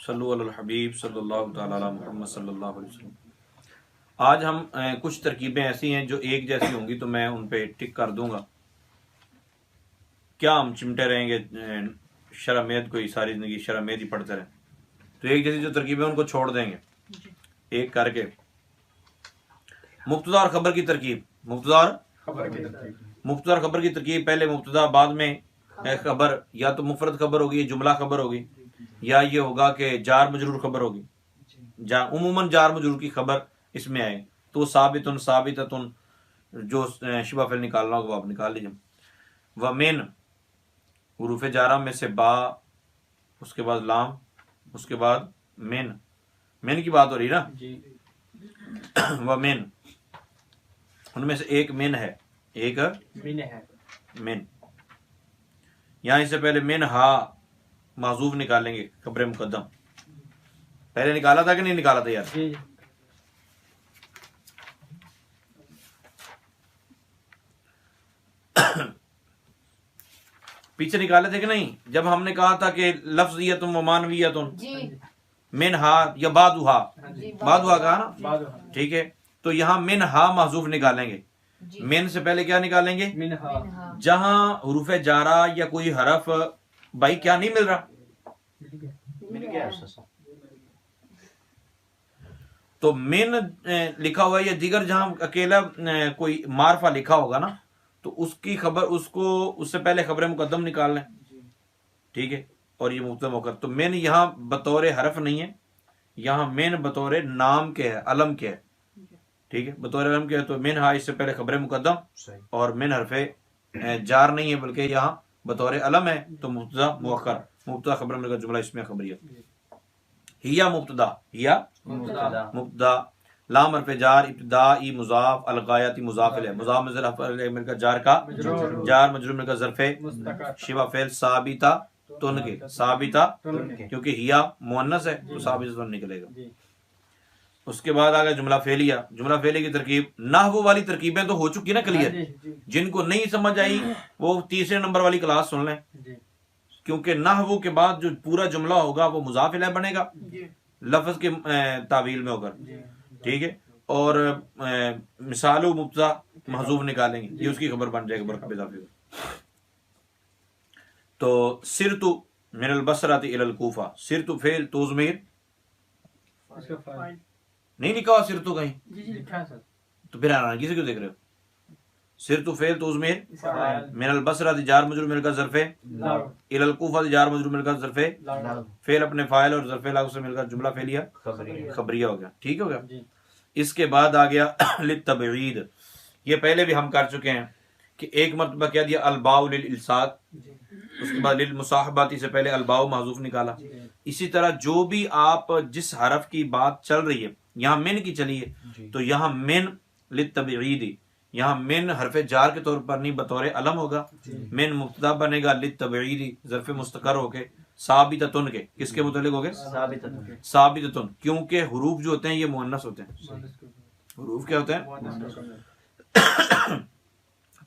صلو علی الحبیب صلی اللہ تعالی علی محمد صلی اللہ علیہ وسلم۔ آج ہم کچھ ترکیبیں ایسی ہیں جو ایک جیسی ہوں گی تو میں ان پہ ٹک کر دوں گا۔ کیا ہم چمٹے رہیں گے شرمید کوئی ساری زندگی شرمید ہی پڑھتے رہیں؟ تو ایک جیسی جو ترکیبیں ان کو چھوڑ دیں گے ایک کر کے۔ مبتدا اور خبر کی ترکیب، مبتدا اور خبر کی ترکیب، پہلے مبتدا بعد میں خبر، یا تو مفرد خبر ہوگی جملہ خبر ہوگی، یا یہ ہوگا کہ جار مجرور خبر ہوگی۔ عموماً جار مجرور کی خبر اس میں آئے تو ثابتن ثابتتن، جو شبہ فعل نکالنا ہوگا وہ آپ نکال لیجیے۔ ومن حروف جارہ میں سے با، اس کے بعد لام، اس کے بعد من کی بات ہو رہی نا ومن، ان میں سے ایک من ہے، ایک من۔ یہاں اس سے پہلے من ہا معذوف نکالیں گے، خبر مقدم پہلے نکالا تھا کہ نہیں نکالا تھا یار؟ پیچھے نکالے تھے کہ نہیں؟ جب ہم نے کہا تھا کہ لفظیتم و مانویتم، من ہا یا بادوہا، بادوہا کہا نا، ٹھیک ہے، تو یہاں من ہا محذوف نکالیں گے۔ من سے پہلے کیا نکالیں گے؟ جہاں حروف جارہ یا کوئی حرف بھائی کیا نہیں مل رہا، تو من لکھا ہوا ہے یا دیگر جہاں اکیلا کوئی معرفہ لکھا ہوگا نا تو اس کی خبر، اس سے پہلے خبر مقدم نکال لیں، ٹھیک ہے، اور یہ مبتدا مؤخر۔ تو من یہاں بطور حرف نہیں ہے، یہاں من بطور نام کے ہے، علم کے ہے، ٹھیک ہے، بطور علم کے ہے۔ تو من ہا اس سے پہلے خبر مقدم، اور من حرف جار نہیں ہے بلکہ یہاں بطور علم ہے، تو مبتدا مؤخر، مبتدا خبر میں کا جملہ اس میں خبریہ۔ ہیا مبتدا، ہیا مبتدا، لام حرف جار، ابتدائی مضاف، الغایتی مضاف الیہ، مضاف میں ظرف مل کا جار کا، جار مجرور مل کا ظرف شبہ فعل ثابتہ تن کے، ثابتہ کیونکہ ہیا مؤنث ہے تو ثابتہ تن نکلے گا۔ اس کے بعد آگے جملہ فعلیہ، جملہ فعلیہ کی ترکیب، نحو والی ترکیبیں تو ہو چکی نا کلیئر، جن کو نہیں سمجھ آئی وہ تیسرے نمبر والی کلاس سن لیں، کیونکہ نحو کے بعد جو پورا جملہ ہوگا وہ مضاف الیہ بنے گا لفظ کے تعویل میں ہو کر، ٹھیک ہے، اور مثال و مبتدا محذوف نکالیں گے، یہ اس کی خبر بن جائے گا برکب اضافی۔ تو سرت من البصرۃ الی الکوفہ، سرت فعل تو ضمیر نہیں لکھا ہوا سرت کہیں، تو پھر حیرانگی سے کیوں دیکھ رہے ہو؟ سرت فعل تو ضمیر، من البصرۃ جار مجرور مل کر ظرف، الی الکوفہ جار مجرور مل کر ظرف، فعل اپنے فاعل اور ظرف لاغ سے مل کر جملہ فعلیہ خبریہ ہو گیا، ٹھیک ہو گیا۔ اس کے بعد آ گیا للتبعید، یہ پہلے بھی ہم کر چکے ہیں کہ ایک مرتبہ کیا دیا الباء للالصاق، اس کے بعد للمصاحبات سے پہلے الباء محذوف نکالا۔ اسی طرح جو بھی آپ جس حرف کی بات چل رہی ہے، یہاں من کی چلی ہے تو یہاں من للتبعید، یہاں من حرف جار کے طور پر نہیں بطور علم ہوگا، من مبتدا بنے گا للتبعید ظرف مستقر ہو کے، ثابتتن کے، کس کے متعلق ہو گئے؟ ثابتتن، کیونکہ حروف جو ہوتے ہیں یہ مؤنث ہوتے ہیں، حروف کیا ہوتے ہیں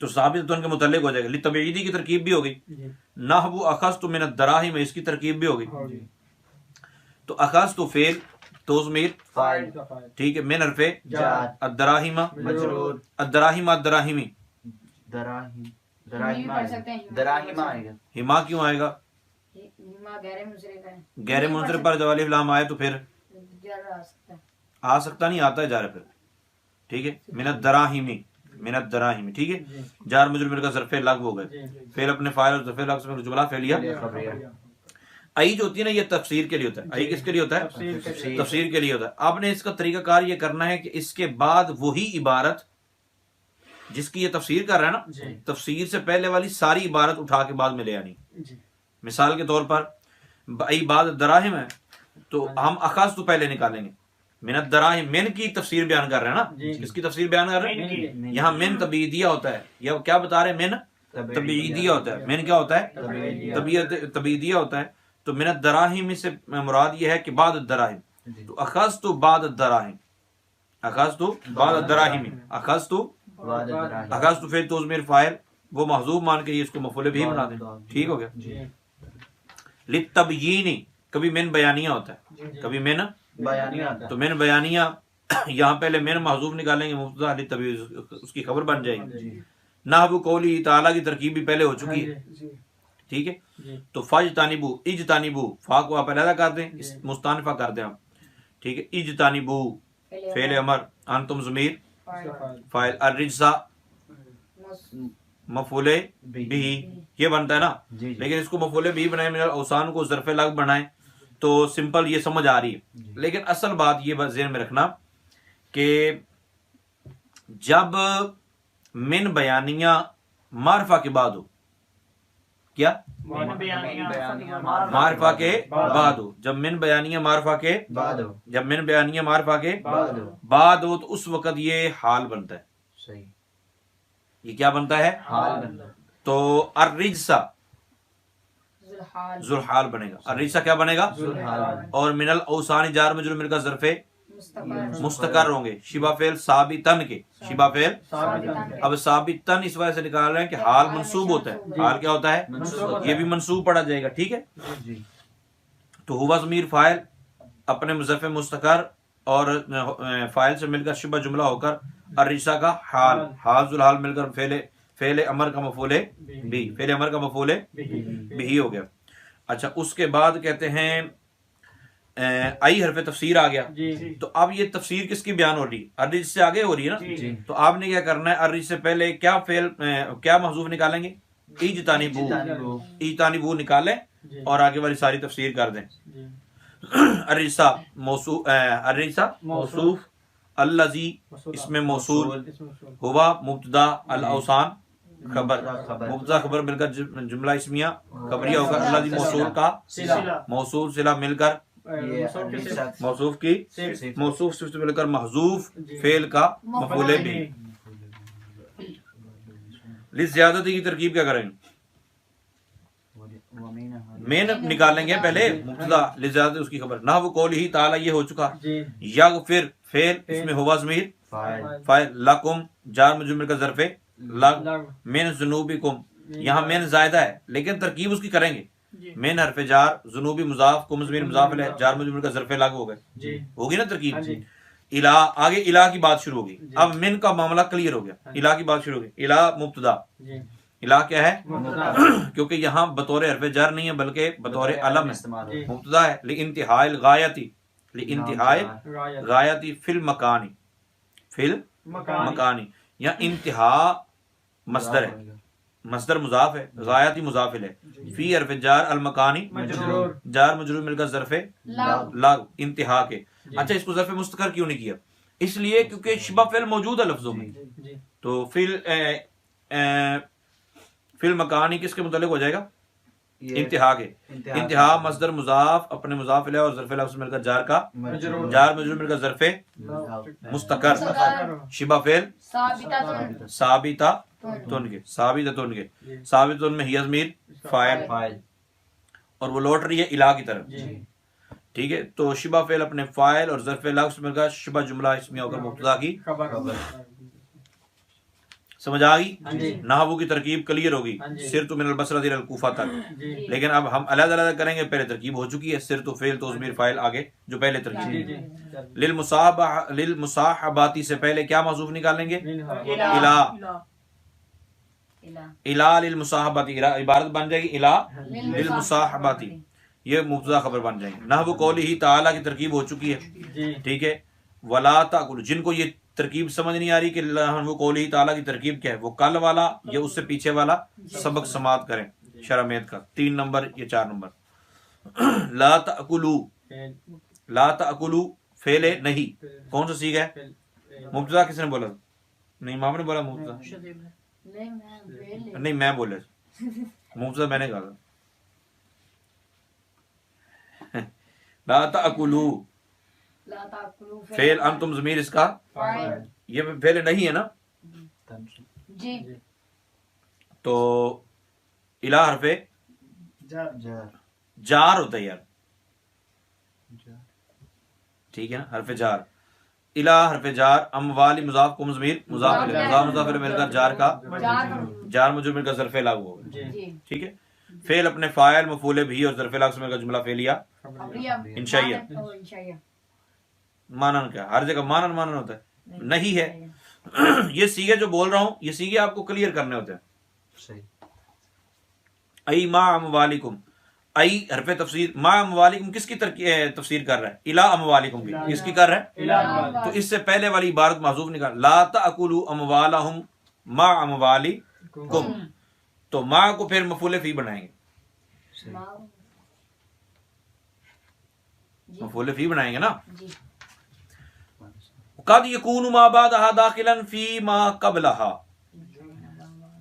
تو ثابتتن کے متعلق ہو جائے گا۔ للتبعیدی کی ترکیب بھی ہوگی، نحو اخذت من الدراہم، اس کی ترکیب بھی ہوگی۔ تو اخذت فعل تو ضمیر ٹھیک ہے، من حرف الدراہم، الدراہم الدراہمی، ہما کیوں آئے گا؟ غیر منصرف پر جب الف لام آئے تو پھر آ سکتا نہیں، آتا ہے جار پھر، ٹھیک ہے، من الدراہمی، من الدراہمی، ٹھیک ہے، جار مجرور مل کر ظرف لغو ہو گئے، فعل اپنے فاعل اور ظرف لغو سے جملہ فعلیہ۔ ای جو ہوتی ہے نا یہ تفسیر کے لیے ہوتا ہے، ای کس کے لیے ہوتا ہے؟ تفسیر کے لیے ہوتا ہے۔ آپ نے اس کا طریقہ کار یہ کرنا ہے کہ اس کے بعد وہی عبارت جس کی یہ تفسیر کر رہا ہے نا، تفسیر سے پہلے والی ساری عبارت اٹھا کے بعد میں لے آنی۔ مثال کے طور پر ای بعد دراہم ہے تو ہم اخذ تو پہلے نکالیں گے، من الدراہم، من کی تفسیر بیان کر رہے ہیں نا، کس کی تفسیر بیان کر رہے ہیں؟ یہاں من تبعیدیہ ہوتا ہے، یا کیا بتا رہے ہیں؟ من تبعیدیہ ہوتا ہے، من کیا ہوتا ہے؟ تبعیدیہ ہوتا ہے۔ تو من الدراہم سے مراد یہ ہے کہ بعد الدراہم، تو اخذت بعد الدراہم، اخذت بعد الدراہم، اخذت فعل تو ضمیر فاعل، وہ محذوف مان کے اس کو مفعول بھی بنا دیں، ٹھیک ہو گیا۔ للتبیین، کبھی من بیانیہ ہوتا ہے، کبھی من بیانیہ آتا ہے. تو من بیانیہ یہاں پہلے من محذوف نکالیں گے، مبتدا للتبعیض اس کی خبر بن جائے گی. نحو قولی تعالیٰ کی ترکیب بھی پہلے ہو چکی ہے، ٹھیک ہے. تو فاجتانبو اجتانبو فا کو آپ علیحدہ کر دیں، مستانفہ کر دیں آپ، ٹھیک ہے. اجتانبو فعل امر، انتم ضمیر فاعل، الرجسا مفعول بھی، یہ بنتا ہے نا. لیکن اس کو مفعول بھی بنائیں، من الاوثان کو ظرف لغو بنائیں تو سمپل یہ سمجھ آ رہی ہے. لیکن اصل بات یہ بات ذہن میں رکھنا کہ جب من بیانیہ معرفہ کے بعد ہو، کیا معرفہ کے بعد ہو، جب من بیانیہ معرفہ کے جب من بیانیہ معرفہ کے بعد ہو تو اس وقت یہ حال بنتا ہے. صحیح، یہ کیا بنتا ہے؟ حال بنتا ہے. تو الرجسا ذوالحال بنے گا. الرجسا کیا بنے گا؟ اور من الاوثان جار مجرور مل کر ظرف مستقر ہوں گے. شبہ فعل ثابتن کے، شبہ فعل اب ثابتن اس وجہ سے نکال رہے ہیں کہ حال منصوب ہوتا ہے. حال کیا ہوتا ہے؟ یہ بھی منصوب پڑھا جائے گا، ٹھیک ہے. تو ہوا ضمیر فاعل اپنے مضاف مستقر اور فاعل سے مل کر شبہ جملہ ہو کر الرجسا کا حال، حال ذوالحال مل کر فعل امر کا مفعول بھی، فعل امر کا مفعول بھی ہو گیا. اچھا، اس کے بعد کہتے ہیں آئی حرف تفسیر آ گیا. تو اب یہ تفسیر کس کی بیان ہو رہی ہے؟ الرج سے آگے ہو رہی ہے نا. تو آپ نے کیا کرنا ہے، الرج سے پہلے کیا فعل کیا محذوف نکالیں گے؟ اجتانبو، اجتانبو نکالیں اور آگے والی ساری تفسیر کر دیں. الرجسا موصوف، الرجسا موصوف، الذی اس میں موصول، ہوا مبتدا، الاوثان خبر، مبتدا خبر مل کر جملہ اسمیہ خبریہ ہو کر الذی موصول کا موصول صلہ مل کر موصوف کی موصوف صفت مل کر محذوف فعل کا مفعول بھی. لزیادتی کی ترکیب کیا کریں گے؟ مین نکالیں گے پہلے مبتدا لزیادتی اس کی خبر. نحو قولہ تعالی یہ ہو چکا. یغفر فعل اس میں ہوا ضمیر فاعل، لکم جار مجرور مل کر ظرف لگ، من ذنوبکم یہاں من زائدہ ہے لیکن ترکیب اس کی کریں گے. من حرف جار، ذنوبی مضاف، کم ضمیر مضاف الیہ، جار مجرور مل کر ظرف لگ ہو گئے، ہوگی نا ترکیب. الہ آگے الہ کی بات شروع ہوگی. اب من کا معاملہ کلیئر ہو گیا، الہ کی بات شروع ہوگی. الہ مبتدا، الہ کیا ہے؟ کیونکہ یہاں بطور حرف جر نہیں ہے بلکہ بطور علم ہے، مبتدا ہے. لانتہاء الغایتی، لانتہاء غایتی فی المکانی، فی المکانی یا انتہا مصدر ہے، مصدر مضاف ہے، غایتی مضاف ہے. فی حرف جار المکانی جار مجرور مل کر ظرف لاگ انتہا کے. اچھا، اس کو ظرف مستقر کیوں نہیں کیا؟ اس لیے کیونکہ شبہ فعل موجود ہے لفظوں میں. تو فی المکانی کس کے متعلق ہو جائے گا؟ انتہا کے. انتہا مصدر مضاف اپنے مضاف الیہ اور ظرف لفظ مل کر جار کا جار مجرور مل کر ظرف مستقر. شبہ فعل ثابتہ تن کے، ثابتہ تن کے، ثابتہ تن میں ہی ضمیر فاعل اور وہ لوٹ رہی ہے الہ کی طرف، ٹھیک ہے. تو شبہ فعل اپنے فاعل اور ظرف لفظ مل کر شبہ جملہ اسمیہ ہو کر مبتدا کی خبر. سمجھ آ گئی؟ نحو کی ترکیب کلیئر ہوگی. سرت من البصرہ الى الکوفہ تک. لیکن اب ہم علیحدہ علیحدہ کریں گے. پہلے ترکیب ہو چکی ہے، سرت فعل تو ضمیر فاعل آگے جو پہلے ترکیب. للمصاحباتی سے پہلے کیا محذوف نکالیں گے؟ الہ، الہ للمصاحباتی، عبارت بن جائے گی الہ للمصاحباتی، یہ مبتدا خبر بن جائیں گے. نحو قولہ تعالی کی ترکیب ہو چکی ہے، ٹھیک ہے. ولا تاکلوا، جن کو یہ ترکیب سمجھ نہیں آ رہی کہ نحو قولہ تعالی کی ترکیب کیا ہے، وہ کل والا یا اس سے پیچھے والا سبق سماعت کریں شرمیت کا 3 نمبر یا 4 نمبر. لا تاکلوا، لا تاکلوا فعل نہیں، کون سا سیغہ ہے؟ مبتدا کس نے بولا؟ نہیں، امام نے بولا مبتدا، نہیں میں بولے مبتدا میں نے کہا تھا. لا تاکلوا فعل انتم ضمیر اس کا یہ فعل نہیں ہے نا. جی تو الہ حرف جار ہوتا ہے یار، ٹھیک ہے نا، حرف جار. الہ حرف جار، اموال مضاف کو ضمیر مضاف الیہ، مضاف مضاف الیہ مل کر جار کا جار مجرور مل کر ظرف لاغو ہوگا، ٹھیک ہے. فعل اپنے فاعل مفعول بھی اور ظرف الاقسم کا جملہ فعلیہ خبریہ انشائیہ انشائیہ مانن کیا ہر جگہ مانن مانن ہوتا ہے نہیں ہے یہ سیغے جو بول رہا ہوں یہ سیغے آپ کو کلیئر کرنے ہوتے ہیں صحیح ای ما اموالکم ای حرف تفسیر ما اموالکم کس کی تفسیر کر رہا ہے الا اموالکم کی کس کی کر رہا ہے تو اس سے پہلے والی عبارت محذوف نکال لا تاکلوا اموالہم ما اموالکم تو ما کو پھر مفعول فی بنائیں گے مفعول فی بنائیں گے نا جی قد یکون ما بعدها داخلا فی ما قبلها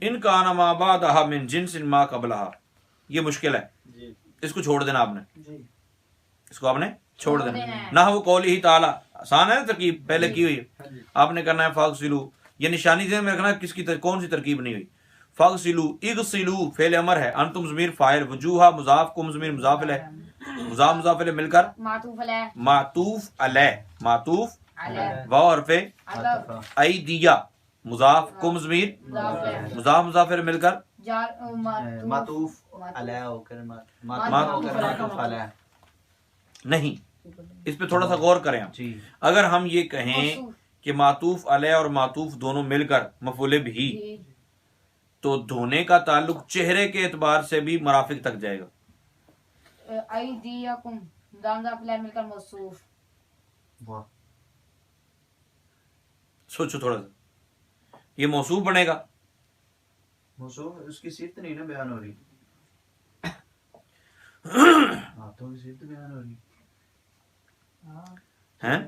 ان کان ما بعدها من جنس ما قبلها یہ مشکل ہے اس کو چھوڑ دینا آپ نے اس کو آپ نے چھوڑ دینا نہ وہ قولی ہی تعالی آسان ہے نا ترکیب پہلے کی ہوئی ہے آپ نے کرنا ہے فاغسلو یہ نشانی ذہن میں رکھنا ہے کس کی کون سی ترکیب نہیں ہوئی فاغسلو اغسلو فعل امر ہے انتم ضمیر فاعل وجوہ مضاف کم ضمیر مضاف الیہ مضاف مضاف الیہ مل کر معطوف علیہ معطوف علیہ معطوف علیہ واو حرف عطف ایدیہ مضاف کم ضمیر مضاف مضاف الیہ مل کر جار معطوف علیہ ہو کر معطوف علیہ نہیں اس پہ تھوڑا سا غور کریں آپ جی اگر ہم یہ کہیں کہ معطوف علیہ اور معطوف دونوں مل کر مفعول بھی تو دھونے کا تعلق چہرے کے اعتبار سے بھی مرافق تک جائے گا ایدیکم دام ضرف علیہ مل کر موصوف واہ سوچو تھوڑا سا یہ موصوف بنے گا موصوف اس کی صفت نہیں نا بیان ہو رہی ہاتھوں کی صفت بیان ہو رہی ہیں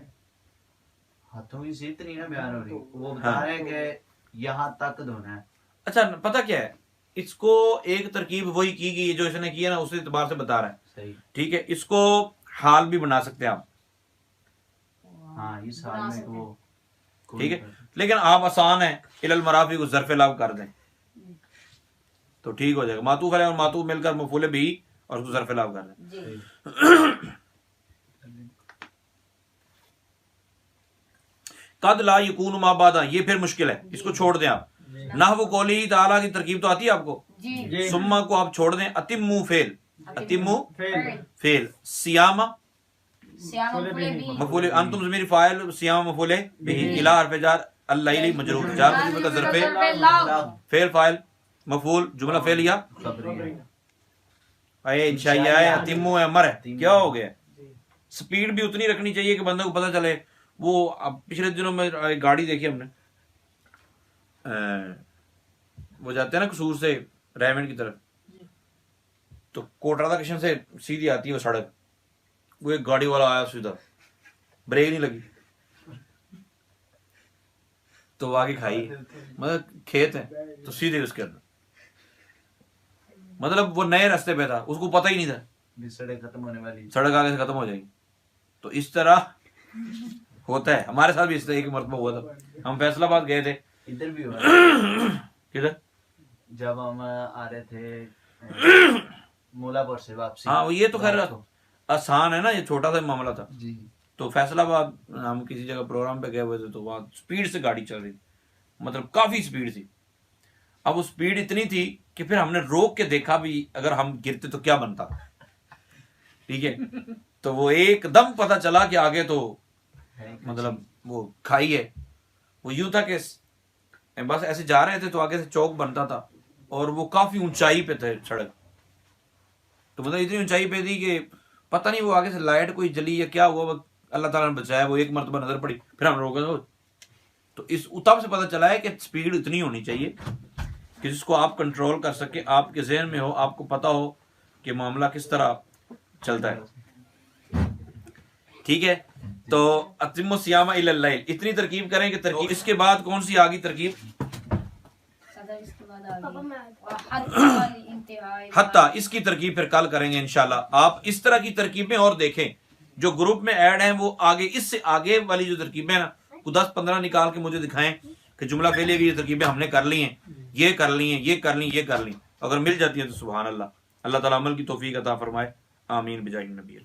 ہاتھوں کی صفت نہیں نا بیان ہو رہی وہ بتا رہے ہیں کہ یہاں تک دھونا ہے اچھا پتہ کیا ہے اس کو ایک ترکیب وہی کی گئی جو اس نے کیا نا اس اعتبار سے بتا رہا ہے صحیح ٹھیک ہے اس کو حال بھی بنا سکتے ہیں آپ ہاں اس حال میں وہ ٹھیک ہے لیکن آپ آسان ہے الی المرافق کو ظرف لام کر دیں تو ٹھیک ہو جائے گا معطوف علیہ اور معطوف مل کر مفعول بھی اور اس کو ظرف لام کر دیں جی قد لا یکون ما بعد یہ پھر مشکل ہے اس کو چھوڑ دیں آپ نحو قولی تعالیٰ کی ترکیب تو آتی ہے آپ کو جی سما کو آپ چھوڑ دیں اتمو فعل اتمو فعل فعل سیامہ سیام مفعول بھی مفعول انتم ضمیر فاعل سیام مفعول به الی حرف جار اللیل مجرور جار مجرور کا ظرف فعل فاعل مفعول جملہ فعلیہ خبریہ اے انشائیہ ہے اتمو ہے امر ہے کیا ہو گیا سپیڈ بھی اتنی رکھنی چاہیے کہ بندے کو پتہ چلے وہ اب پچھلے دنوں میں گاڑی دیکھی ہم نے وہ جاتے ہیں نا قصور سے ریمنڈ کی طرف تو کوٹ رادا کشن سے سیدھی آتی ہے وہ سڑک وہ ایک گاڑی والا آیا سیدھا بریک نہیں لگی تو وہ آگے کھائی مطلب کھیت ہے تو سیدھے اس کے اندر مطلب وہ نئے راستے پہ تھا اس کو پتہ ہی نہیں تھا سڑک ختم ہونے والی سڑک آگے سے ختم ہو جائے گی تو اس طرح ہوتا ہے ہمارے ساتھ بھی اس طرح ایک مرتبہ ہوا تھا ہم فیصلہ آباد گئے تھے ادھر بھی ہوا کدھر جب ہم آ رہے تھے مولا پور سے واپسی ہاں یہ تو خیر آسان ہے نا یہ چھوٹا سا معاملہ تھا جی تو فیصل آباد ہم کسی جگہ پروگرام پہ گئے ہوئے تھے تو وہاں سپیڈ سے گاڑی چل رہی تھی مطلب کافی سپیڈ تھی اب وہ سپیڈ اتنی تھی کہ پھر ہم نے روک کے دیکھا بھی اگر ہم گرتے تو کیا بنتا ٹھیک ہے تو وہ ایک دم پتہ چلا کہ آگے تو مطلب وہ کھائی ہے وہ یوں تھا کہ بس ایسے جا رہے تھے تو آگے سے چوک بنتا تھا اور وہ کافی اونچائی پہ تھے سڑک تو مطلب اتنی اونچائی پہ تھی کہ پتہ نہیں وہ آگے سے لائٹ کوئی جلی یا کیا ہوا اللہ تعالیٰ نے بچایا وہ ایک مرتبہ نظر پڑی پھر ہم روکے تو اس تب سے پتہ چلا ہے کہ سپیڈ اتنی ہونی چاہیے کہ جس کو آپ کنٹرول کر سکے آپ کے ذہن میں ہو آپ کو پتہ ہو کہ معاملہ کس طرح چلتا ہے ٹھیک ہے تو اتم الصیام الی اللیل اتنی ترکیب کریں کہ ترکیب اس کے بعد کون سی آگی ترکیب حتیٰ اس کی ترکیب پھر کل کریں گے انشاءاللہ آپ اس طرح کی ترکیبیں اور دیکھیں جو گروپ میں ایڈ ہیں وہ آگے اس سے آگے والی جو ترکیبیں ہیں نا وہ 10-15 نکال کے مجھے دکھائیں کہ جملہ فعلیہ کی یہ ترکیبیں ہم نے کر لی ہیں یہ کر لی ہیں یہ کر لی یہ کر لی اگر مل جاتی ہیں تو سبحان اللہ اللہ تعالیٰ عمل کی توفیق عطا فرمائے آمین بجاہ النبی